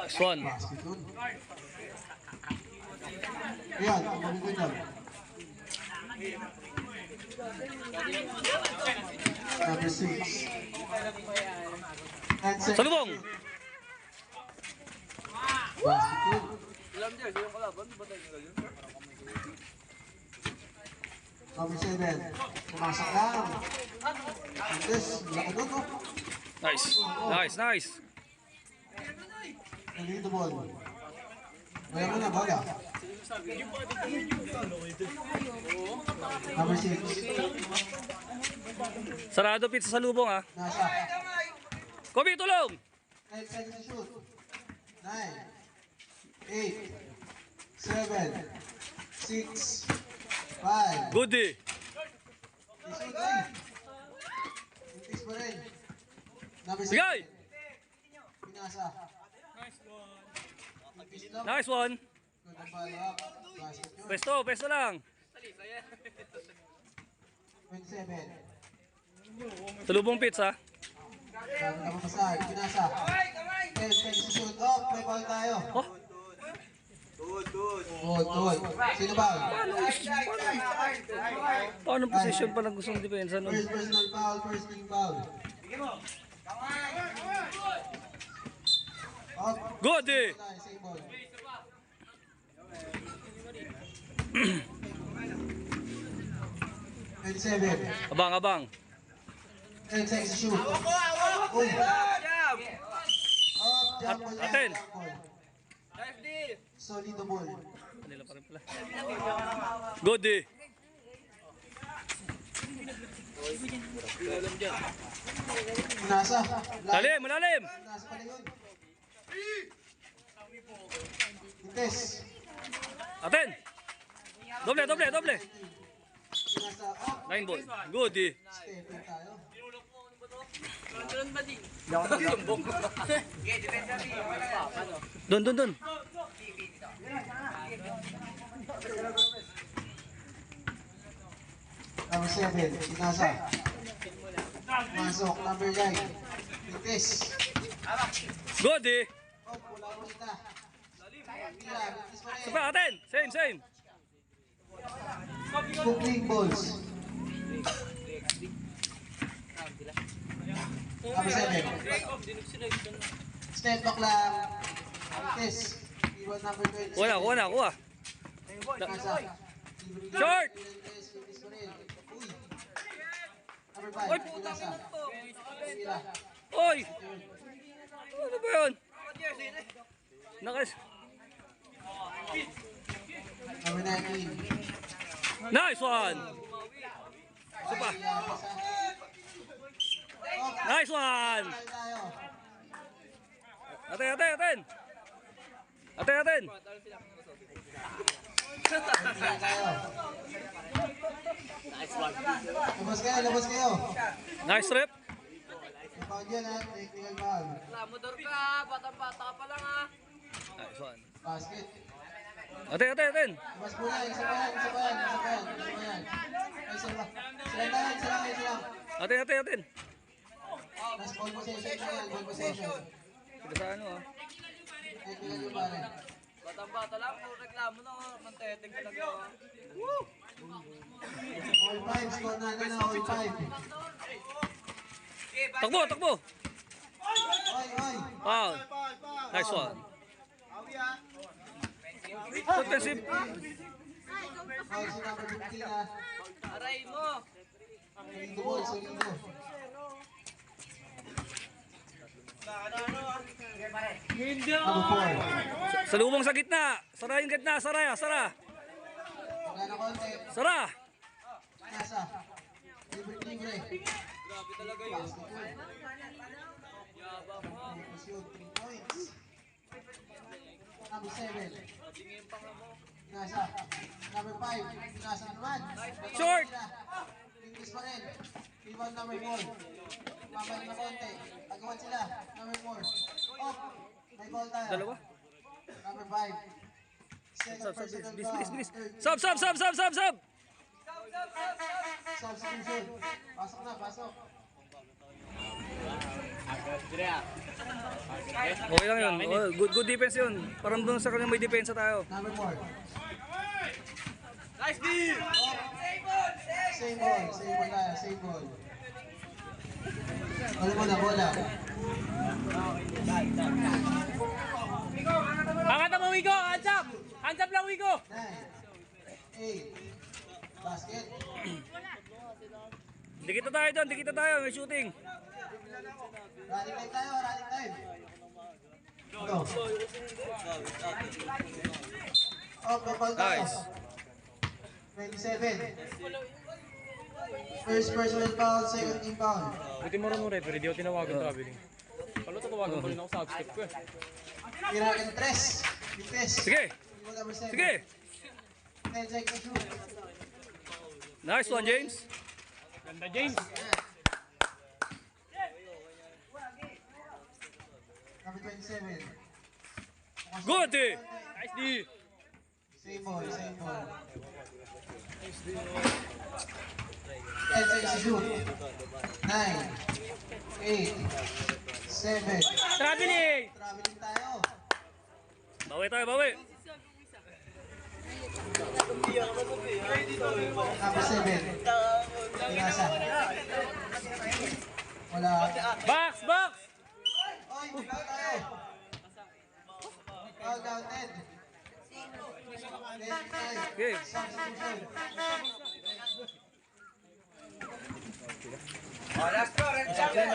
Swan. Ayan, magiging lang. Number 6. Salubong. Number 7. Pumasok lang. Yes, laki doon, oh. Nice. Nice, nice. Nandito ball. Wala mo na, bola. Number 6. Sarado pit sa salubong ah. Nasa. Kobe, tulong! 9 seconds to shoot. 9, 8, 7, 6, 5. Good eh. Isod eh. Intis pa rin. Number 7. Bigay! Pinasa. Intis lang. Nice one. Good ang follow-up. Basket yun. Pesto, pesto lang. 27. Salubong pits ah. Sabi na mapasay. Pinasa. 10 seconds to shoot. Oh, may ball tayo. Oh, Good. Sino ba? paano position pa lang gusto mong depensa nun? First personal foul, first team foul. Up. Good eh. Same ball. Abang, abang. 10 seconds to shoot. Uy. Jump ball. Atin. Solido ball. Kanila pa rin pala. Good eh. Nasa. Malalim, malalim. Nasa pala yun. Intes. Atin. Doble, doble, doble. Nasa. Up. 9 ball. Good eh. Stepping tayo. Doon, doon, doon. Number 7. Nasa. Masok. Number 9. Intes. Good eh. Up. Wala mo kita. Mira. Intes pa rin. Sapa, atin. Same, same. Cooking balls. Number 7. Step back lang. Intes. Iwan number 12. Kuha na, kuha na, kuha. Nasa. Short! Intes pa rin. Uy. Number 5. Oy, puta ka na to. Mira. Oy! Ano ba yun? Nakas. Number 19. Nice one! Sapa. Nice one! Atin, atin, atin! Atin, atin! Labas kayo, labas kayo. Nice rep! Foul yan ha, technical foul. Motor ka, bata-bata ka pa lang ha. Nice one. Basket. Atin, atin, atin! Labas muna, isa pa yan, isa pa yan, isa pa yan, isa pa yan. Ay, isa pa. Sila lang, sila lang, sila lang. Atin, atin, atin! Last ball possession na yan, ball possession. Kita sa ano ah. Technical yung pare. Batang-bata lang, puro reklamo na, manteteng talaga. All 5, score na na, all 5. Takbo, takbo! Oy, oy. Foul! Nice one! Defensive! Foul si number 15 ha. Aray mo! Solido ball, solido. Number 4. Salubong sa gitna! Sara yung gitna! Sara! Sara! Magana konti. Sara! Nasa. Libre. Grabe talaga yun. Shoot 3 points. Number 7. Nasa. Number 5. Nasa naman. Short! English pa rin. Rebound number 4. Pabalik na konti. Agawan sila. Number 4. Off. May ball tayo. Dalawa? Number 5. Second Sub, sub, personal bilis, foul. bilis, bilis. Third Sub, sub, sub, sub, sub, sub! substitution. Pasok Okay lang yun. Oh, good defense yun. Parang doon sa kanya may depensa tayo. Number 4. Nice D! Same ball tayo, same ball. Bola muna, bola. Angkat mo, Wigo! Hands up! Hands up lang, Wigo! 9, 8, basket. Dikita tayo doon, dikita tayo. May shooting. Running time tayo, running time. Ito. Oh, may ball tayo. Nice. 27. First personal foul, second team foul. Buti mo rin mo, referee. Di ako tinawagan traveling. Palo, tatawagan pa rin ako sa upstep ko eh. Tira and tres. Bites. Sige. Team number 7. Sige. 10 seconds to shoot. Nice one, James. Ganda, James. Number 27. Good. Nice D. Same ball, same ball. 10 seconds to shoot. 9, 8, 7. Traveling! Traveling tayo. Bawi tayo, bawi. Number 7. Pinasa. Wala. Box! Box! Oy, foul tayo. Foul counted. Okay. Substitution.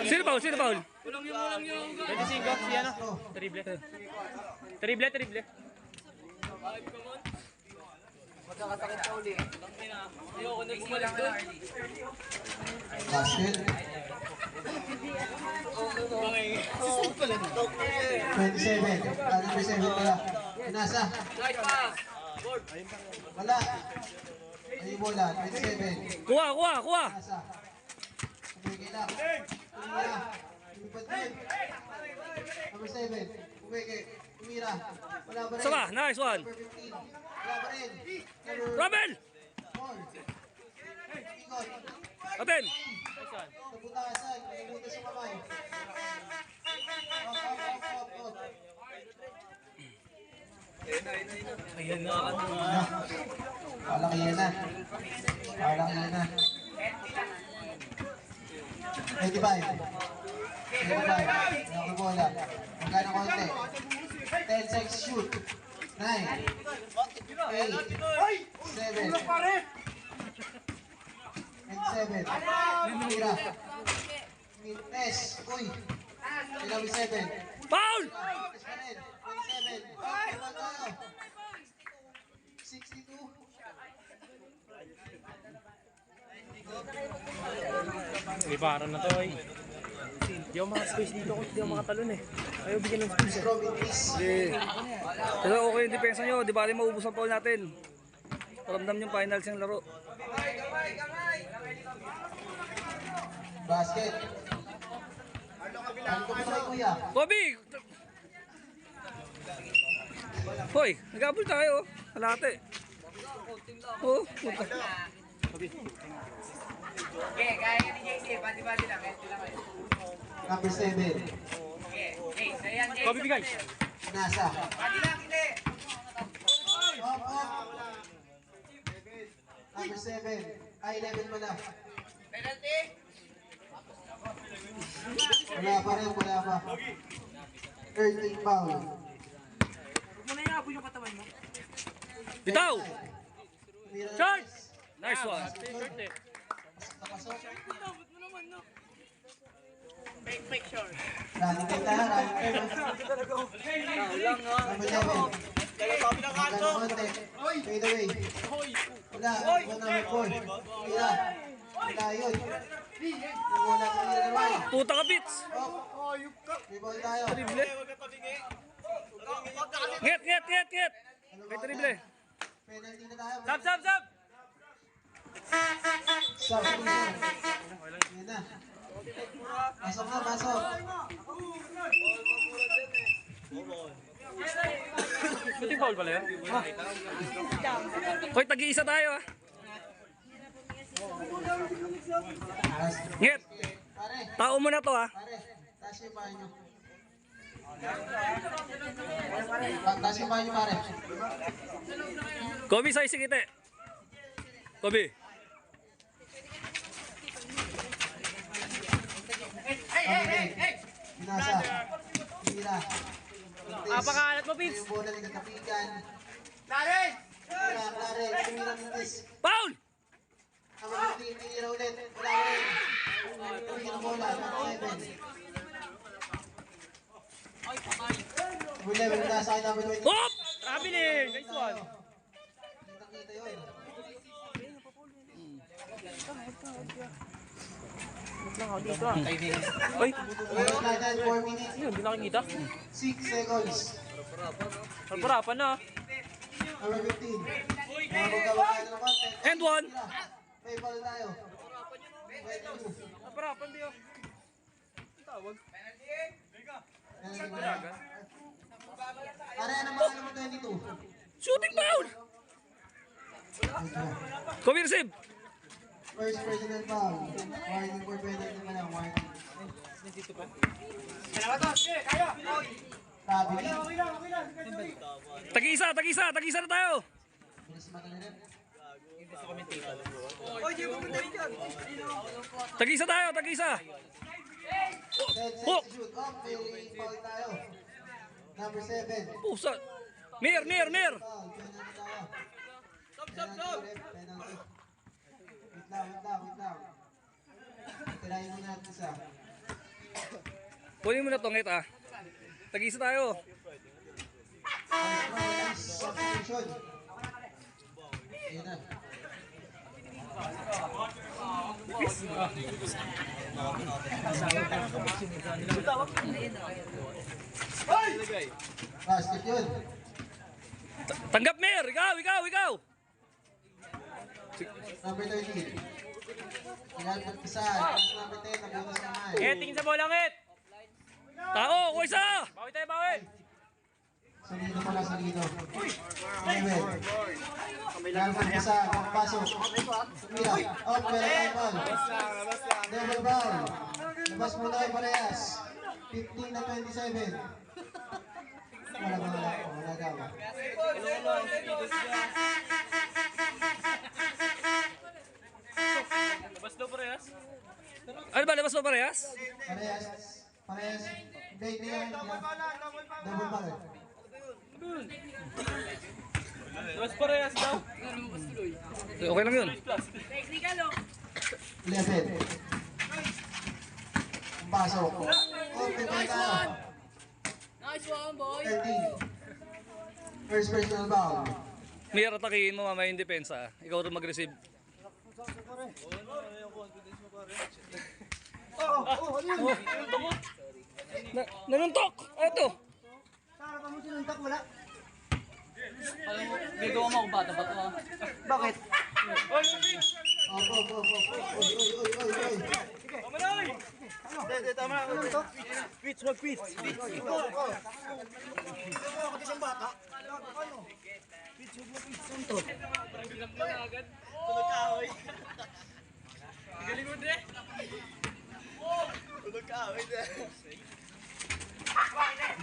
Sino foul? Sino foul? 25, si ano? Triple. Triple, triple. Magkakasakit ka uli. Ayoko na bumalik doon. Basket. 27. Number 7 pala. Pinasa. Nice pass! Wala. Ay, bola. 27. Kuha, kuha, kuha. Pinasa. Umigay lang. Umira. Lumipad din. Number 7. Umigay. Umira. Wala pa rin. Saka, nice one. Number 15. Wala pa rin. Number Robin! 4. Ikot. Atin! Nabutasan. Nabutas sa kamay. Up. Ayan na. Palaki yan na. 25. Ako bola. Magkano konti? 10 seconds shoot. 9. 8. 7. 27. Tira. Test. Uy. Ilawi 7. Foul! Test pa rin. 27. Bawal tayo. 62. Liparan na to eh. Di ako maka-space dito kung di ako makatalon eh. Ayaw bigyan ng space eh. Robin, please. Sige. Pero okay yung depensa nyo. Di ba rin maubos ang foul natin? Paramdam yung finals yung laro. Basket. Ano ko ba kay kuya? Bobby! Hoy, nag-abol tayo. Kalate. Oh, puta. Okay, kaya ni JC, bati-bati lang, kaya sila kayo. Number 7. Okay, so yan JC. Kobe bigay. Nasa. Bati lang, hindi. Up. Number 7. Ay, 11 mo na. Penalty. Wala pa rin, wala pa. 13 foul. Huwag mo na iabo yung katawan mo. Bitaw! Short! Nice one. Napasok. Fake short. Running time tayo, running time. Lang ha. Number 11. Magkano konti. Fade away. Wala. Number 4. Tira. Wala yun. Wala sa tira naman. Puta ka, Bits! Up. May ball tayo. Triple. Nget! May triple. Penalty na tayo. Sab! Substitution. Yan na. Pasok na, pasok. Ba't yung foul pala yun? Hoy, tag-iisa tayo ah. Nget! Pare, Tao mo na to ah. pare. Taas yung bahay nyo. Taas yung bahay nyo, pare. Kobe, sa isikite. Kobe. Binasa. Tira. Apakalat mo, Vince. Yung bola ng katapigan. Laren! Tira, pare. Tumira ng dis. Foul! Ang mga tinira ulit. Wala rin. Tumira ng bola. Number 7. Number 11. Binasa kay number 20. Hop! Traveling! Nice one. Kita-kita yun. Ay, Oras na dyan, 4 minutes, yun, hindi nakikita. 6 seconds. Nagparapan na. Number 15. Mga magkawala na naman. And one. May ball tayo. 22. Nagparapan di oh. Tawag. Pare, ano mga naman 22? Shooting foul! Kobe receive. First personal foul. Warning for 20 naman lang. Warning. Sabi. Tag-isa na tayo. Bilis mata na rin. Tag-isa tayo. 10 seconds Hook. to shoot. Up. May foul tayo. Number 7. Pusa. Mir. Foul. Penalty tayo. Penalty. Penalty. Wait lang. Tirahin mo natin isa. Kunin mo na tongit ah. Tag-isa tayo. Substitution. Ayun na. Basket yun. Tanggap Mir. Ikaw. Number 13. Kailangan magpisahan. Number 10. Nabunus naman. Tingin sa bola, ngit. Tao, kuha isa. Bawi tayo, bawi. Solido pala, solido. Anyway. Kailangan magpisahan. Pasok. Tumira. Out. Meron ball. Double ball. Labas muna kayo parehas. 15 na 27. Wala daw. Labas daw parehas. Ano ba, labas mo parehas? Parehas. Hindi yan. Double ball. Labas parehas daw. Okay lang yun. 11. Pasok. Open tayo. Nice one, boy. 13. First personal foul. Mir, atakihin mo mamaya yung depensa. Ikaw rin mag-receive. Nanuntok! Ito! Gagawa mo ako bata ba ito? Bakit? Oy.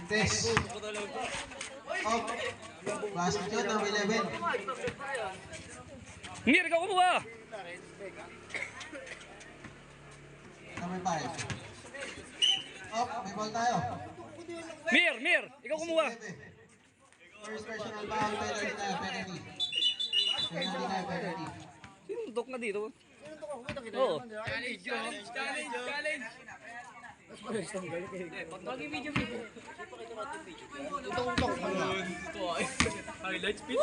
Test. Up. Basket yun, number 11. Mir, ikaw kumuha! Number 5. Up, may ball tayo. Mir, ikaw kumuha! First personal foul, penalty tayo, penalty. Sinuntok na dito. Oo. Highlights, pitch.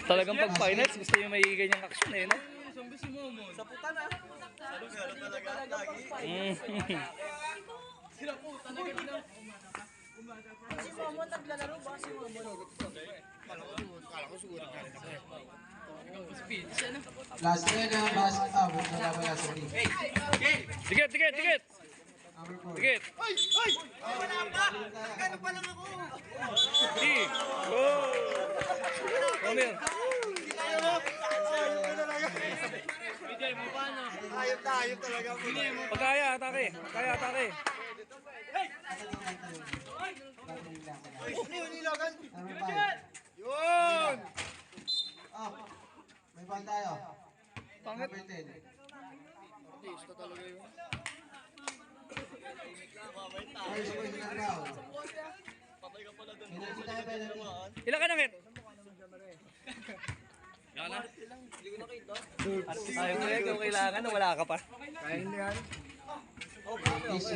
Talagang pag finals, gusto nyo may ganyang action eh, no? Sa puta na. Last year na basket out, wala pala sa team. Tikit! Number 4. Tikit! Gano'n pa lang ako. Di! Oh! Mir! Ayop talaga. Pagkaya, atake. Pagkaya, atake. Number 5. Yun! Up. May ball tayo. Pangit. Number 10. First personal foul. Penalty tayo, penalty. Ilan ka na, Kit? Ilan ka na? Ayaw ko yan, kung kailangan, wala ka pa. Please,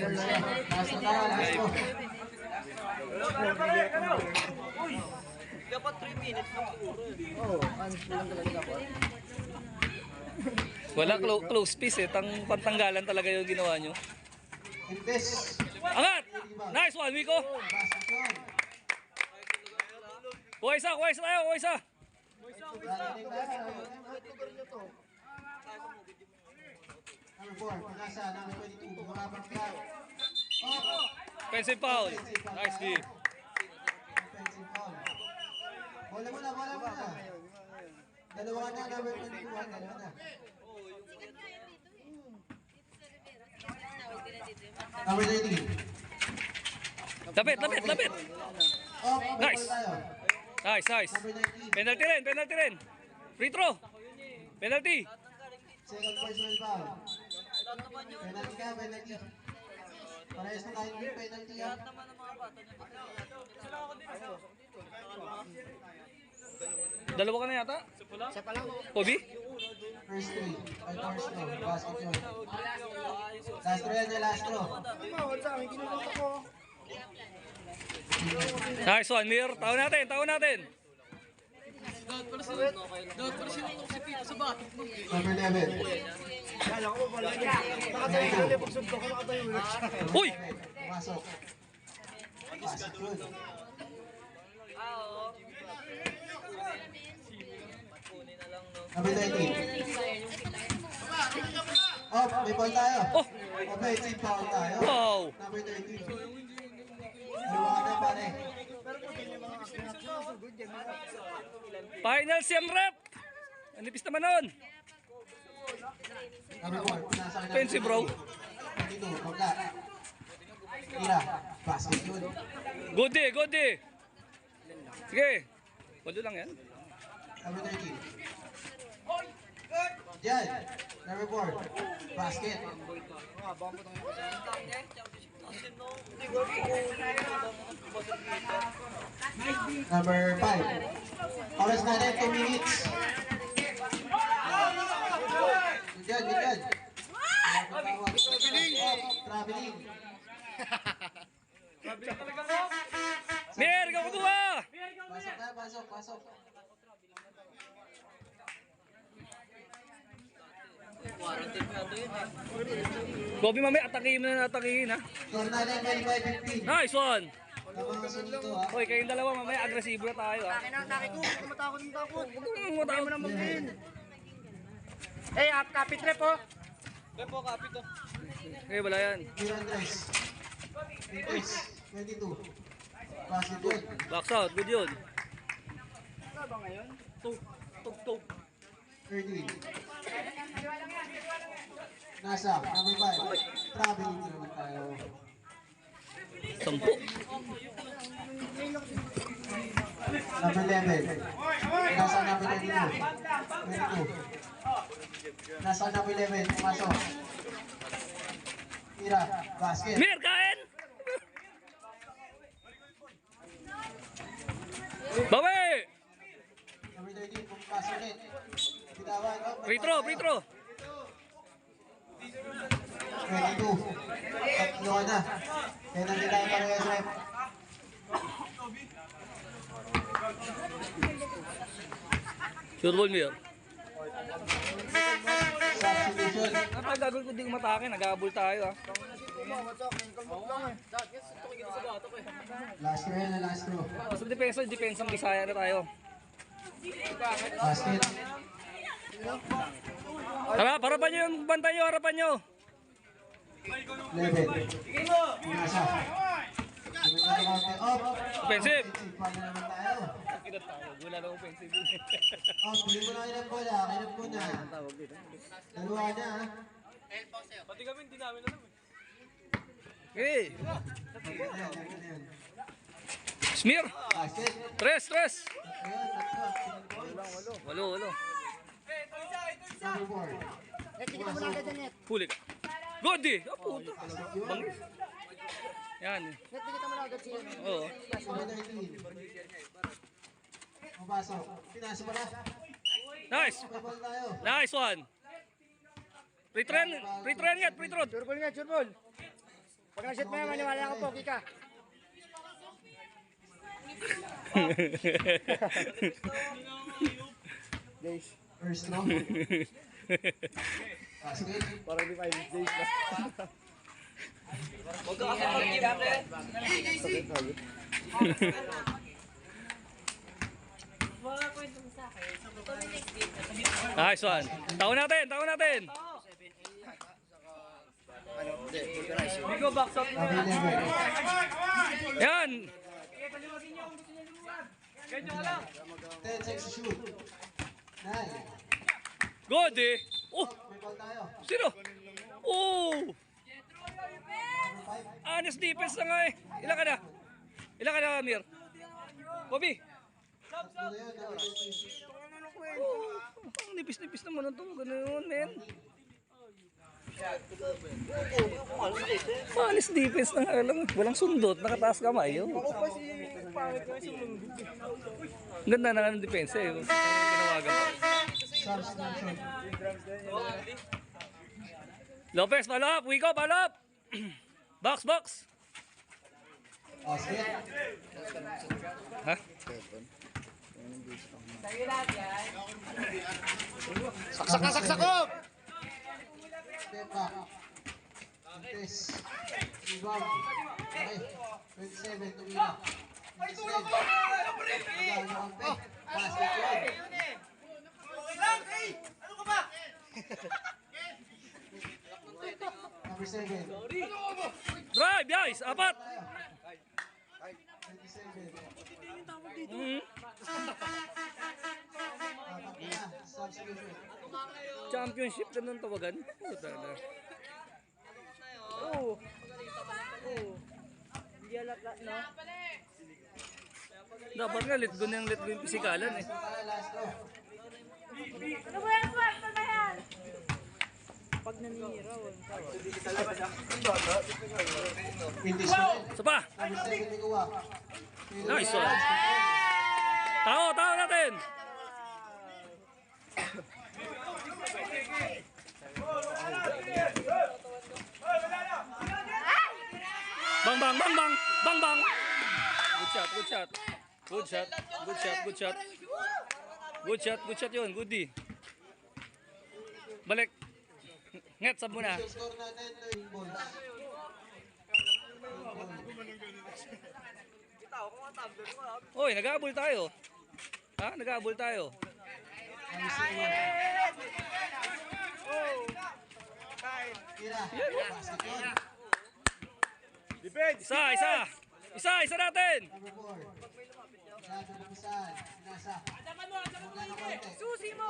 last na tayo, last mo. Dapat 3 minutes lang siguro. Wala, close piece eh. Pantanggalan talaga yung ginawa nyo. Invest. Angat! Nice one, Miko! Basket yun. Kuha isa tayo, kuha isa! Narinig tayo. Number 4, Pinasa, number 22, Murabang ka. Oh! Offensive foul. Nice D. Offensive foul. Bola mo na. Dalawa na, number 22, dalawa na. Number 13. Lapit! Oh, Nice. tayo. Nice. Number 19. Penalty rin. Free throw. Penalty. Second personal foul. Penalty ka, penalty. Parehas na tayo yung penalty ha. Dalawa ka na yata? Kobe? First three. Ay, first no. Basket yun. Last throw yan, last throw. Nice one, Mir. Taon natin. Number 11. Uy! Pumasok. Basket yun. Number 19. Oh, may ball tayo. Oh! Offensive foul tayo. Wow! Number 13. Dalawa ka na, pare. Final siyam rep! Anipis naman nun! Number 4. Pinasa ka na. Fancy, bro. 22. Pagka. Tira. Basket yun. Good day! Sige! Walo lang yan. Number 13. Yan. Number 4. Basket. Number 5. Oras natin 2 minutes. Good. Traveling. Mir, ikaw kutuha! Pasok. Kobe, mamaya atakihin mo na atakihin ha. Score natin 25-15. Nice one! Mga sunod to ha. Hoy, kayong dalawa mamaya agresibo na tayo ha. Matakot. Huwag mo naman din. Eh, kapit rep po. Okay, wala yan. Mirandres. Vintes. 22. Basket yun. Box out, good yun. 13. Nasa, number 5. Traveling na naman tayo. 10. Number 11. Nasa number 22. 22. Nasa number 11. Pumasok. Tira. Basket. Mir, kain! Bawi! Number 13. Pumasok ulit. Bitawan. Free throw! 22. Tatlo na. Penalty tayo parehas, rep. Sure ball, Mir. Substitution. Ang gagawin ko hindi umatake, nag-aabol tayo ha. Last throw yan, last throw. Sa depensang Bisaya na tayo. Basket. Tara, harapan nyo yung bantay nyo, harapan nyo. 11. Nasa. Off. Offensive. Paano naman tayo? Kinatawag. Wala na offensive. Oh, bili mo na kayo ng bola. Kayo po na. Dalawa na, ha? Pati kami, hindi namin alam eh. Okay. Ayan, ayan. Smear. Basket. Tres. Ayan, tatlo. 7 points. Walo. Number 4. Huli ka. Good eh. Ah, puta. Basket yun. Bangis. Yan. Oo. Number 13. Mabasok. Pinasa mo na. Nice. May ball tayo. Nice one. Pre-train yan. Pre-throw. Surbol nga, surbol. Pag na-shoot mo yan, maniwala ka po, Kika. Days. First row. Basket. Parang di 5 days na. Huwag ka kasi mag-give, pre. Nice one. Taon natin. Bigo box up. Number 11. Yan. 10 seconds to shoot. 9. Good eh. Oh, May ball tayo. sino? Oh. Number 5. Honest defense na nga eh. Ilan ka na, Amir? Bobby. Tatlo na yun. Number 13. Oh, ang nipis-nipis naman ito. Ganun, men. Honest defense na nga lang. Walang sundot. Nakataas kamay. Oh. Ganda na nga ng depensa eh. Ginawagan pa. Substitution. Lopez, follow up. Wico, follow up. Box. Basket. Ha? Sa'yo lahat yan. Saksak ko! Step back. Test. Rebound. Okay. 27. Tumira. Instead. Basket yun. Number 7. Drive, guys. Apat. 27. Mhm. Apat na. Substitution. Championship, ganun tawagan. Puta na. Dapat nga, let go yung pisikalan eh. Tayo last row. Pag naninira, wala. 27. Isa pa. Number 7. Iguwa. Nice one. Tao natin. Bang. Good shot yun. Goodie. Balik. Nget, sab muna. Score natin 2 balls. Oy, nag-aabol tayo. Ha? Nag-aabol tayo. Number 7. Tira. Basket yun. Isa natin. Number 4. Lado ng saan. Nasa. Susi mo!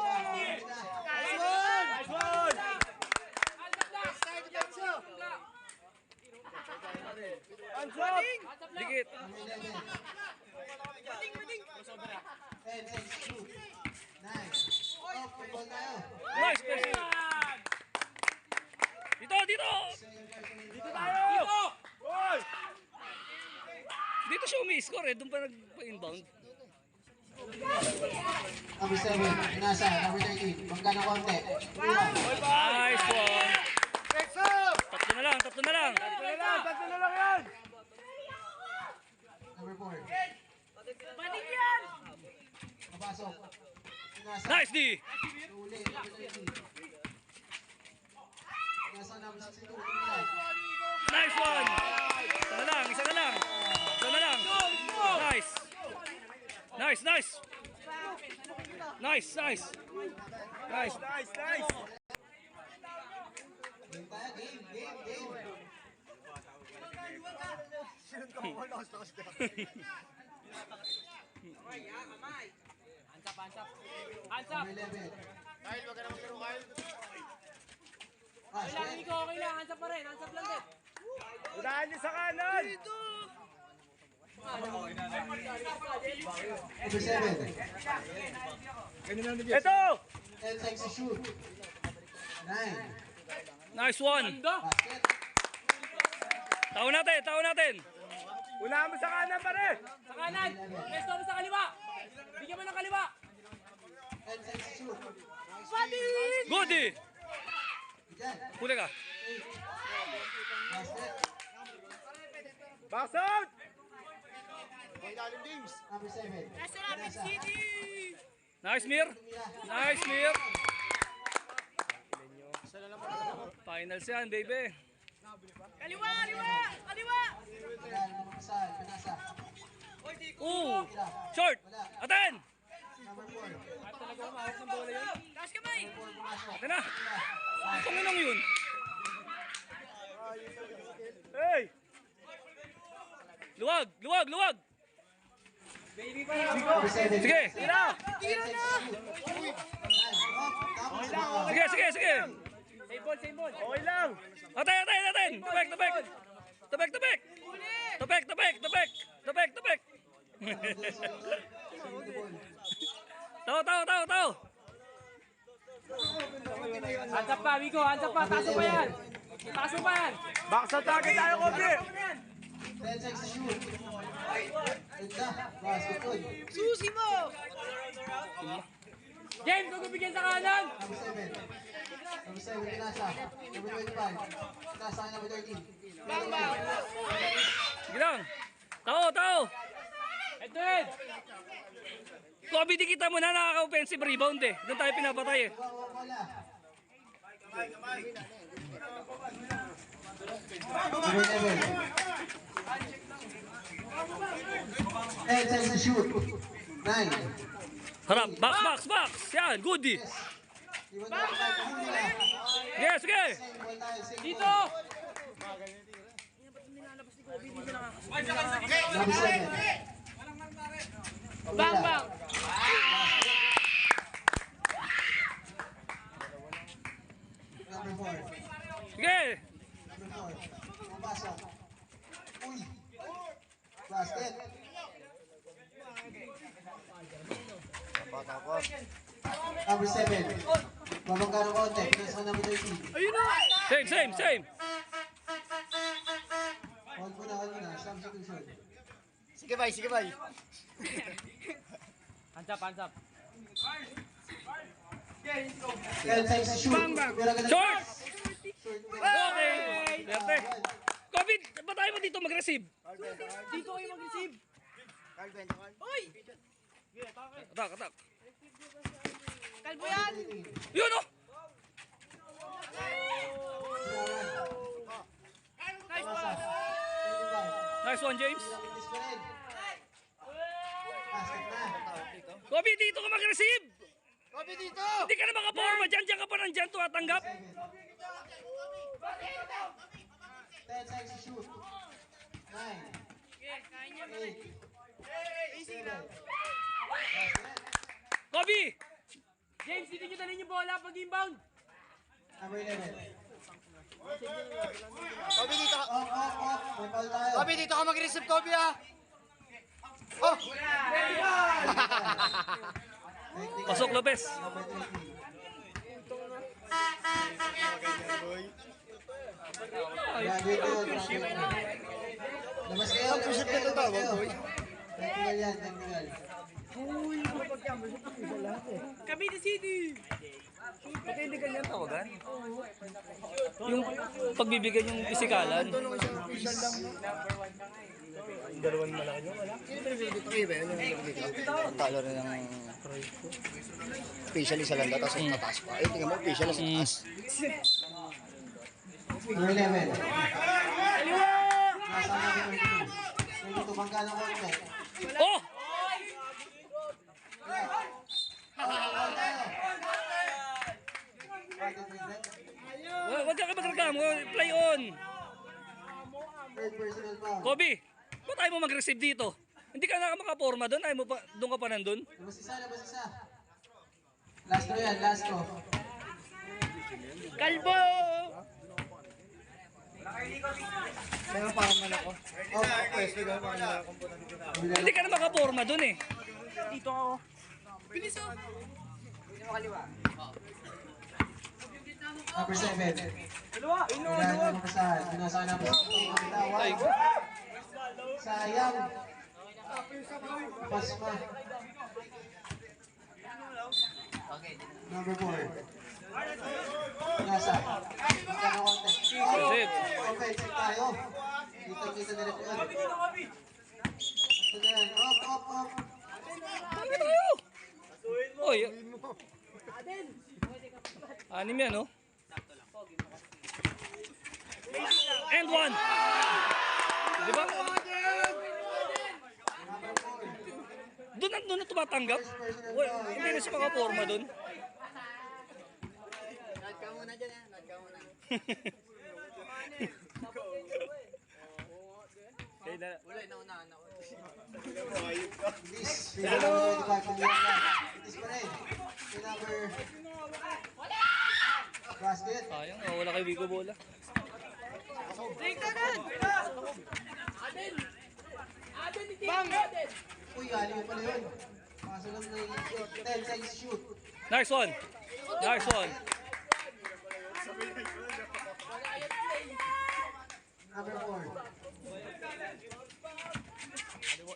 Nice one! Dikit. Number 11. 10 seconds to shoot. 9. Oh, may ball tayo. Nice, Percy. Dito. Dito tayo! Dito siya umi-score eh. Doon pa nagpa-inbound. Number 7. Nasa. Number 13. Bangga ng konti. Nice one. Tatlo na lang. Tatlo na lang yan! Number 4. Pating yan! Papasok. Nasa. Nice, D. Uli. Number 13. Nasa number 62. Nice one. Isa na lang. Nice. Game tayo. Game. Hands up. Number 11. Kyle, wag ka na magturo, Kyle. Pass, Okay lang, net. Nico, okay lang. Hands up pa rin. Hands up lang din. Unahan niyo sa kanan! Number 7. Ito! 10 seconds to shoot. 9. Nice one. Ganda. Basket. Tao natin, tao natin. Unahan mo sa kanan, pare! Sa kanan. Pesto mo sa kaliwa. Bigyan mo ng kaliwa. 10 seconds to shoot. Goody. Diyan. Huli ka. 8. Basket. Box out! Number 7. Nasa. Nice, Mir. Nice, Mir. Finals yan, baby. Kaliwa, kaliwa, kaliwa. Tagal ng mga saan. Pinasa. Ooh. Short. Aten. Number 4. Taas kamay. Aten na. Panginong yun. Hey! Luwag, luwag, luwag. Number 7. Sige. Tira! 10 seconds to shoot. 9. Tapos na. Sige, sige, sige. Same ball, same ball. Okay lang! Aten, aten, aten. Tupek, tupek. Tupek, tupek. Tupek, tupek, tupek. Tupek, tupek. Tao, tao, tao, tao. Hands up pa, Vico. Hands up pa. Taas mo pa yan. Taas mo pa yan. Box out target tayo, Kobe! 10 seconds to shoot. Ganda. Basket good. Susi mo. James, huwag mo bigyan sa kanan. Number 7. Number 7, Pinasa. Number 25. Pinasa ka number 13. Sige lang. Tao, tao. Head to head. Kobe, di kita mo na nakaka-offensive rebound eh. Doon tayo pinapatay eh. Wala. Number 11. 10 seconds to shoot. 9. Harap, box, box, box. Yan, goody. Iwan na lang tayo. Huli na. Sige, sige. Same ball tayo. Same Dito. ball. Number 7. Bang, bang. Number 4. Sige. Number 4. Pumasok. Uy. Basket. Number 7. Babangga ng konti. Pinasa ka number 13. Same, same, same. Hold mo na, hold mo na. Substitution. Sige, bye, sige, bye. Hands up, hands up. 10 seconds to shoot. Pero agad na- Short. Short. Okay. Lerte. Kobe, ba't tayo mo dito mag-receive? Dito kayo mag-receive. Atak, atak. Kalbo yan. Yun oh. Nice Pasa. pass. 25. Nice one, James. Pinakabis ka rin. Basket na. Kobe, dito ka mag-receive. Kobe dito! Hindi ka na makaporma dyan. Diyan ka pa nandyan tumatanggap. 10 seconds to shoot. 9. 8. 7. Basket. Kobe. James, dito nyo dalhin yung bola pag inbound. Number 11. Kobe dito! Off, off, off. May foul tayo. Kobe dito ka mag-receive, Kobe ah! Oh! Technical. Pasok, Lopez. Number 20. Graduate yun, graduate yun. Labas kayo, labas kayo, labas kayo. Technical yan, technical. Cavite City. Bakit hindi ganyan tawagan? Yung pagbibigyan yung pisikalan. Talo rin ng official isa lang tapos ang tataas pa. Eh, tingnan mo, official sa taas. Number 11. Nasa number 22. May tumangga ng konti. Oh! Huwag ka magreklamo. Play on. Third personal foul. Kobe, ba't tayo mo mag-receive dito? Hindi ka na makaporma doon. Ayaw mo pa, doon ka pa nandun. Labas isa, labas isa. Last ko yan, last ko. Kalbo! Pero parang man ako. Oh, pwesto ko. Hindi ka na makaporma dun eh. Dito ako. Number 7. Wala na mapasahan. Binasahan namin sa Ay, sayang. Pasma. Number 4. Nasa. Kita na konti. Sip. Offensive tayo. Kita nila po yun. Ito na yan. Up. Tabi tayo! Oy! Anim yan, oh. And 1! Di ba? Doon na tumatanggap? Uy, hindi na siya makaporma doon. Nod ka muna dyan, Nod ka muna. Wala, naunahan ako. Please. Figure number 25. Please pa rin. Yung number... Basket. Sayang, wala kay Vico bola. Uy, galing pala yun. Kaso lang na 10 seconds shoot. Nice one! Nice one! Number 4.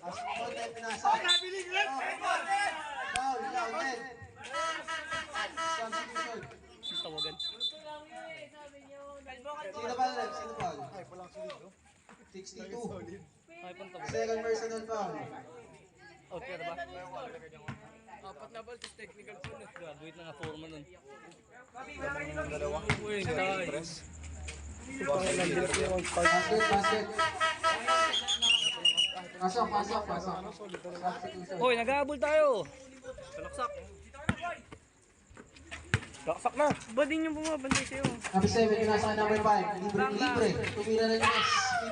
As content pinasa. Foul, yan. Substitution. Tawagan. Sino ba? Sino foul? 62. Ay, pang Second personal foul. Out ka na ba? Apat na ball, tapos technical foul. Graduate na forma nun. Uy, tayo. Basket. Pasok. Substitution. Hoy, nag-aabol tayo! Laksak na. Ba din yung bumabantay sa'yo? Number 7, pinasa ka number 5. Libre. Tumira na yung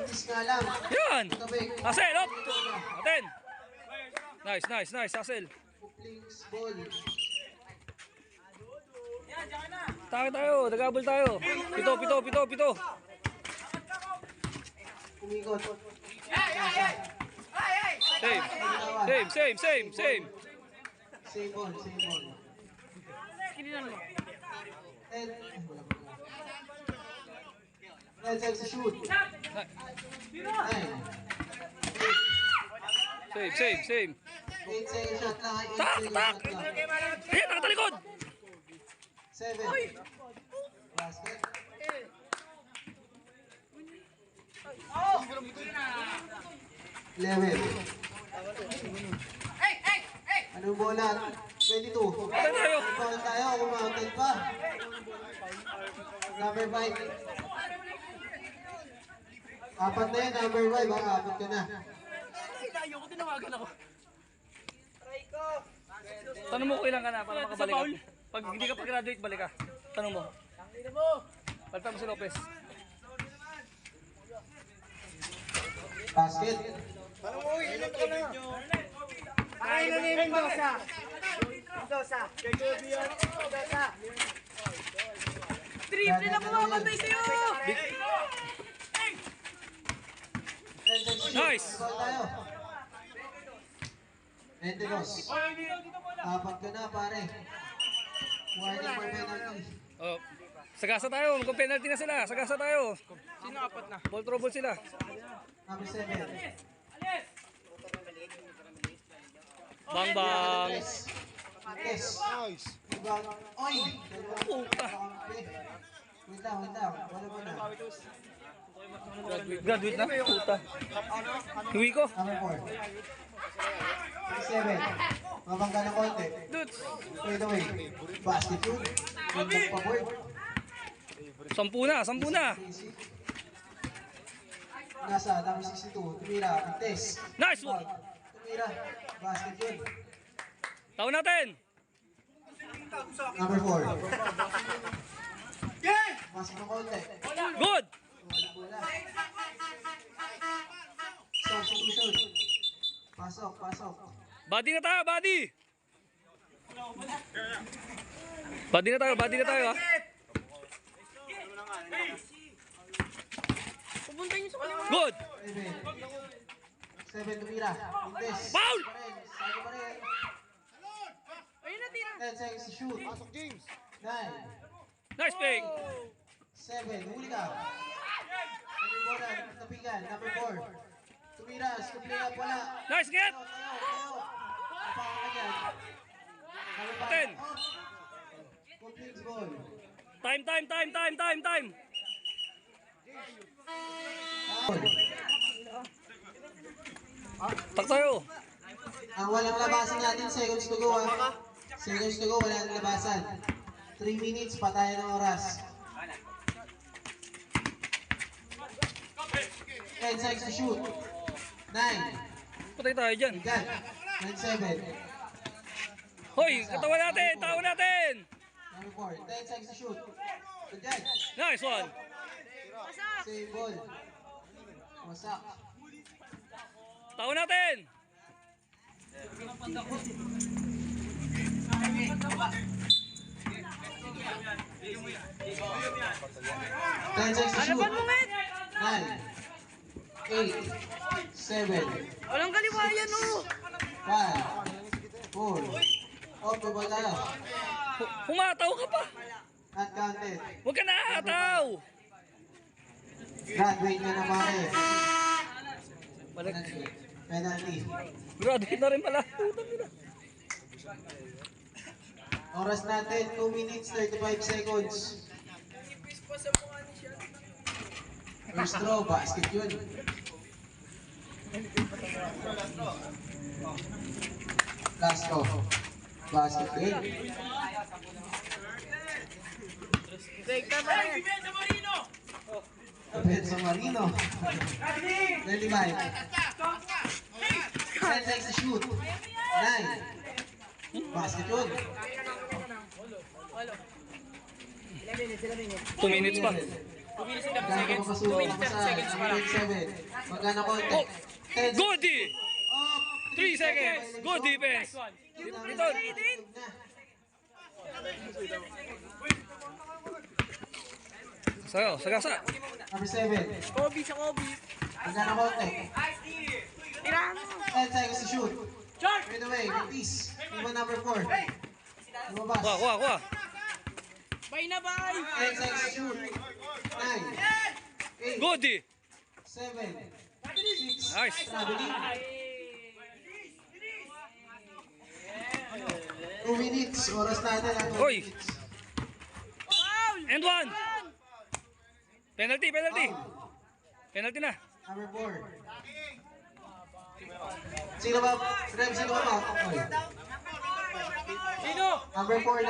S. nga lang. Yan! Tabi. Asel, up! Aten! Nice, Asel. Kuplings ball. Tayo, nag-aabol tayo. Pito. Kumikot. Same. Same ball. Kinilan mo. 10 seconds to shoot. 9. Same. 8 seconds shot lang. 8 Tak! seconds shot lang. Ayan, nakatalikod! 7. Basket. Level. Anong bola? 22. Aten tayo! Foul tayo, kumounted pa. Number 5. Apat na yan, number 5. Baka apat ka na. Ayoko, tinawagan ako. Tanong mo kung ilan ka na para makabalik ka. Pag hindi ka pa-graduate, balik ka. Tanong mo. Palitan mo si Lopez. Basket. Ay, nalimin Mendoza. Triple na bumabantay sa'yo! Nice! Foul tayo. Menderos. Apat ka na, pare. Warning for penalty. Oh. Sagasa tayo, mag-penalty na sila. Sagasa tayo. Sino apat na? Ball trouble sila. Number 7. Bang. Yes. Nice. Rebound. Oy! Puta. Wait lang. Wala mo na. Graduate na? Puta. Hiwi ko. Number 4. 7. Mabangga ng konti. Fade away. Basket yun. Yung magpa-board. 10 na. Nasa, number 62. Tumira. Test. Nice one! Tumira. Basket yun. Taon natin! Number 4. Mas ng konti. Good! Wala. Substitution. Pasok. Body na tayo, body! Body na tayo ha. Good! 7 tumira. Indes. Foul! Sago pa rin. 10 seconds to shoot. Pasok James. 9, Nice pick! 7, huli ka. Number 4, tapigan. Number 4. Tumira, scoop up, wala. Nice get! Tayo. Tapakan ka dyan. Number 10. 5, off. Complete ball. Time! Foul. Tak tayo! Ang walang labasan natin, seconds to go ha. Seconds to go, wala nang labasan. 3 minutes, patayan ng oras. 10 seconds to shoot. 9, Patay tayo dyan. Igan. 9-7. Hoy! Katawan natin! Tao natin! Number 4, 10 seconds to shoot. Igan. Nice one! Save ball. Wasak. Tao natin! 10 seconds to shoot. 9, 8, 7, Walang kaliwayan, oh! 5, 4. Off the ball tayo. Humataw ka pa! Not counted. Huwag ka na ataw! Graduate ka na pare. Balik. Penalty. Graduate na rin pala. Oras natin, 2 minutes, 35 seconds. First throw, basket yun. Last throw. Basket din. Benzo Marino. 25. 10 seconds to shoot. 9. Basket yun. 2 minutes pa. 2 minutes and 30 seconds. 2 minutes and 30 seconds pa lang. 7. Magkano konti? Oh! 10 Good D! Off. 3 seconds! Good defense! Dito! Sayo, sagasa! Number 7. Kobe sa Kobe. Magkano konti? Tirahan mo. 10 seconds to shoot. Right away, release. Iba number 4. Lumabas. Kuha! Bye na, bye! 10 seconds to shoot. 9, 8, Good D! 7, 6. Nice! Traveling. 2 minutes. Oras natin ang 2 Hoy. minutes. And one! Penalty! Penalty na! Number 4. Sino ba? Rem, sino ba? Okay. Sino? Number 4.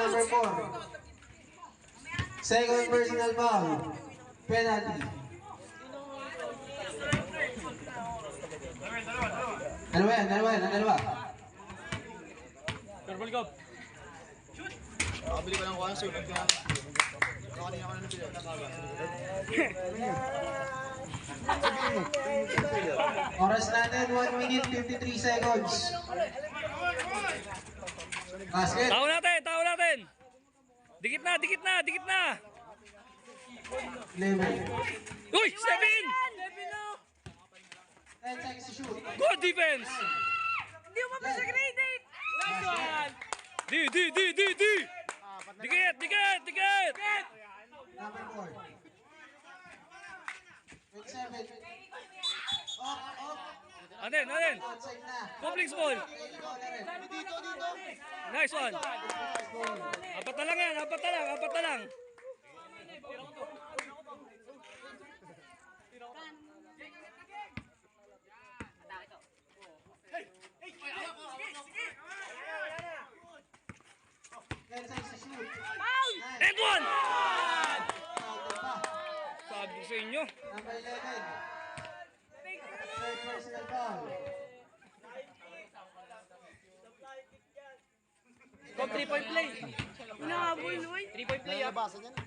Second personal foul. Penalty. Dalawa. Verbal go! Nakabili ko lang ko ang sulit ko. Kanina ko na nabili. Oras natin, 1 minute, 53 seconds. Basket. Tao natin! Dikit na! 11. Uy! 7! 10 seconds to shoot. Good defense! Hindi mo pa sa grade 8! D! Dikit! Number 4. 27. Off. Atin! Outside na. Complex ball! Dito. Nice one! Apat na lang! And one! Sabi ko sa inyo. Number 11. Third personal foul. Kung 3-point play. Inahabol, Noy. 3-point play, ah. Nabasa niya na.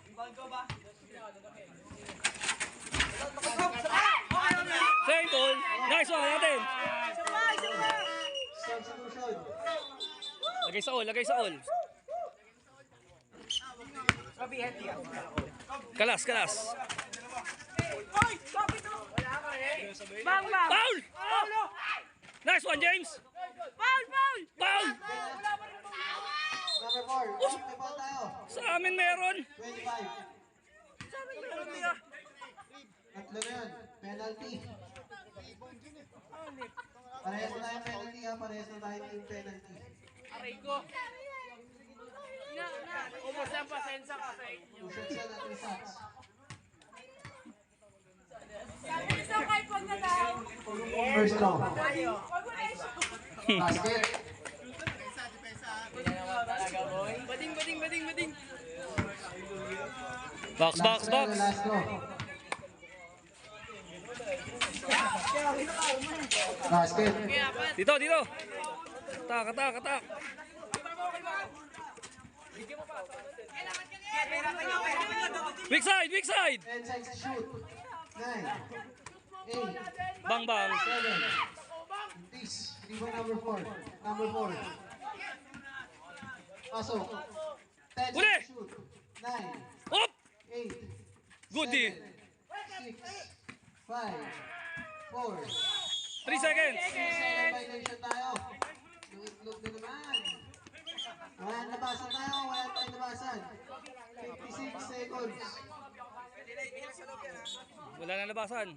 Same ball. Nice one natin. Substitution. Lagay sa all. Kobe, healthy ah. Kalas, kalas. Bang, bang! Foul! Nice one, James! Foul, foul! Foul! Number 4. May ball tayo. Sa amin meron. 25. Tatlo na yun. Penalty. Parehas na tayong penalty ha. Parehas na tayong team penalty. Aray ko. Ubus ang pasensya ka sa inyo. 2 shots yan at 2 shots. First throw. Basket. Bading, bading, bading, bading. Box, box, Last throw, box. last throw. Basket. Dito, dito. Atak, atak, atak. Weak side, weak side. 10 seconds to shoot. 9, 8, Bang, bang. 7. Please, rebound number 4. Number 4. Pasok. 10 Uli! seconds to shoot. 9, Up! 8, Goodie. 7, 6, 5, 4. 3 seconds. 3-second violation tayo. Yung itlog na naman. Wala nabasan tayo. Wala tayong nabasan. 56 seconds. Wala na labasan.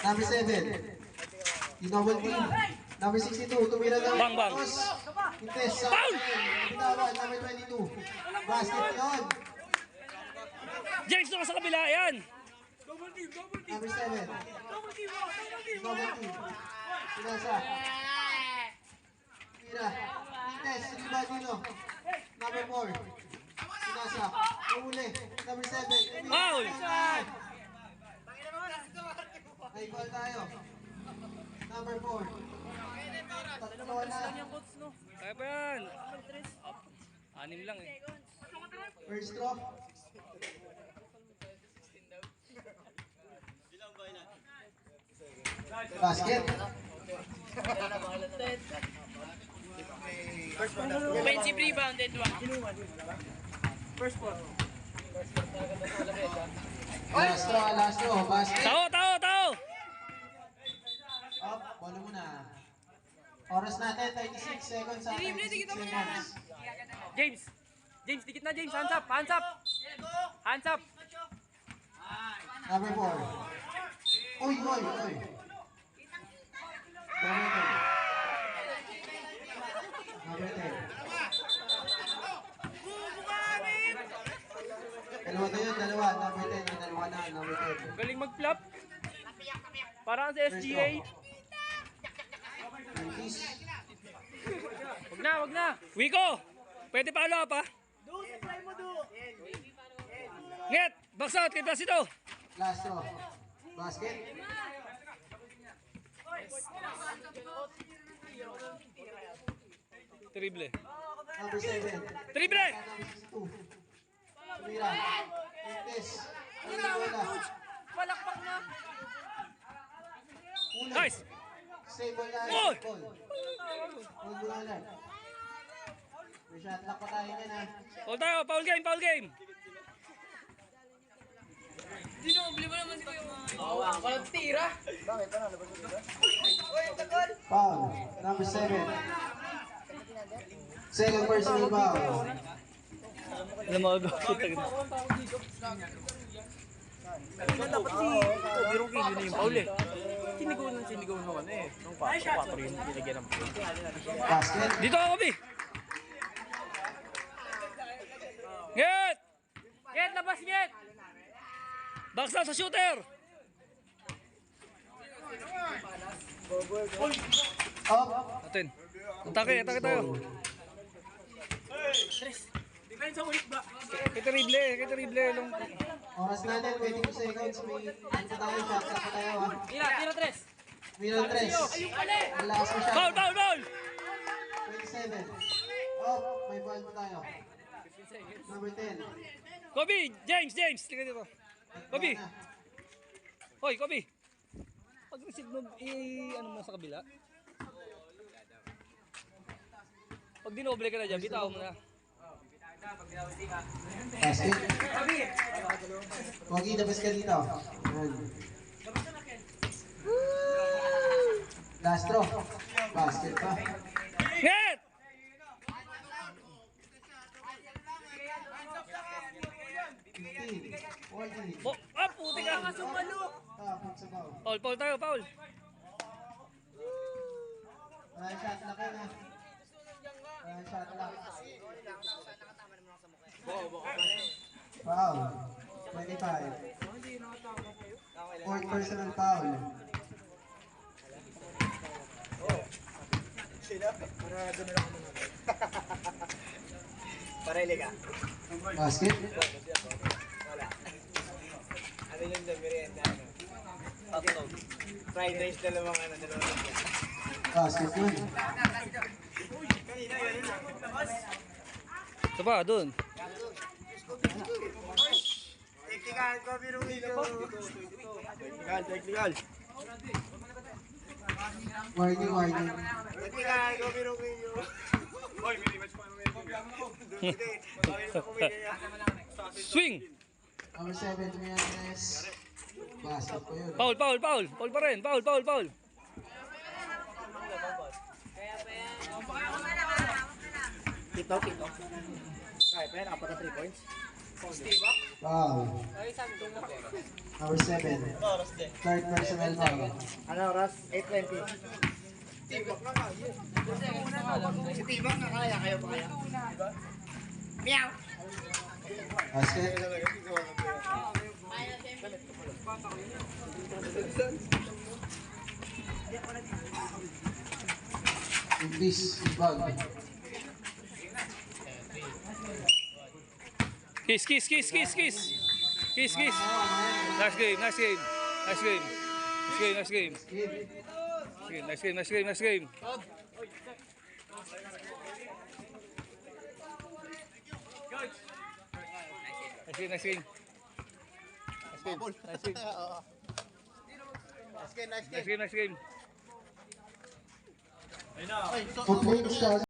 Number 7. Dinobol team. Number 62. Tumira na. Bang, bang. Intes. Sa bitawan. Number 22. Basket yun. James, sa kabila. Yan. Number 7. Dinobol team. Pinasa. Tira. Intes. Riba dino. Number 4. Pinasa. Uli. Number 7. Foul. May ball tayo. Number 4. Tatlo na. Kaya pa yan. Anim lang eh. First drop. Basket. Offensive rebounded one. Last draw. Basket. Tao, tao, tao. Up. Bola muna. Oras natin, 36 seconds sa 36 seconds. James. James, dikit na James. Hands up, hands up. Hands up. Number 4. Uy. Number 10. Dalawa tayo, dalawa. Number 10, may dalawa na. Number 10. Galing mag-flop. Parang sa SGA. Release. Wag na, wag na. Wiko. Pwede follow up ha. Nget. Box out. Kay Placido. Last draw. Basket. Triple. Number 7. Triple. Number 62. Tumira. Intes. Bola. Palakpak na. Ulit. Nice. Save ball na. Uy! Ball. Ball mo lang. May shot lock pa tayo yan ha. Foul tayo. Foul game, foul game. Dinoble mo naman si Kuya. Walang tira. Foul. Number 7. Second personal foul. Alam mo, Dapat si Kobe Rocky, yun na yung foul eh. Sinigaw naman eh. Nung 4 yung binigyan ng foul. Basket. Dito ako, Bi. Nget. Get, labas, get. Box out sa shooter. Up. Atin. Atake tayo. Defense ulit ba? Kay terrible. Long. Oras natin, 22 seconds. May ano pa tayo, shot lock pa tayo ha. Tira, tres. Middle 3. Ang lakas mo shot. Foul. 27. Up. May ball pa tayo. Number 10. Kobe, James. Tingnan dito. Kobe. Wala na. Hoy, Kobe. Pag-receive mo, ano mo sa kabila? Pag dinoble ka na dyan, bitaw mo na. Basket. Pogi, labas ka dito. Yan. Lastro. Basket pa. Net! 15, 14. Puti ka! Tapos sa foul. Foul tayo, foul. Maraming shot na kayo na. Maraming shot lang. Foul. 25. Fourth personal foul. Pareli ka. Basket. Ano yung merienda? Fried rice, dalawang Basket yun. Ito ba, dun? Technical, coffee room dito. Technical. Warning, warning. Technical, coffee room dito. Hoy, may rematch pa naman. Swing! Number 7, Tumianes. Basket po yun. Foul pa rin. Foul. Kito. Kaya pa yan, apat na 3 points. Foul. Number 7. Third personal foul. Ano oras? 8:20. Si Tibang na kaya, kayo pa kaya? Basket. English, bag. Kiss. Nice game. Nice game. Complete shot.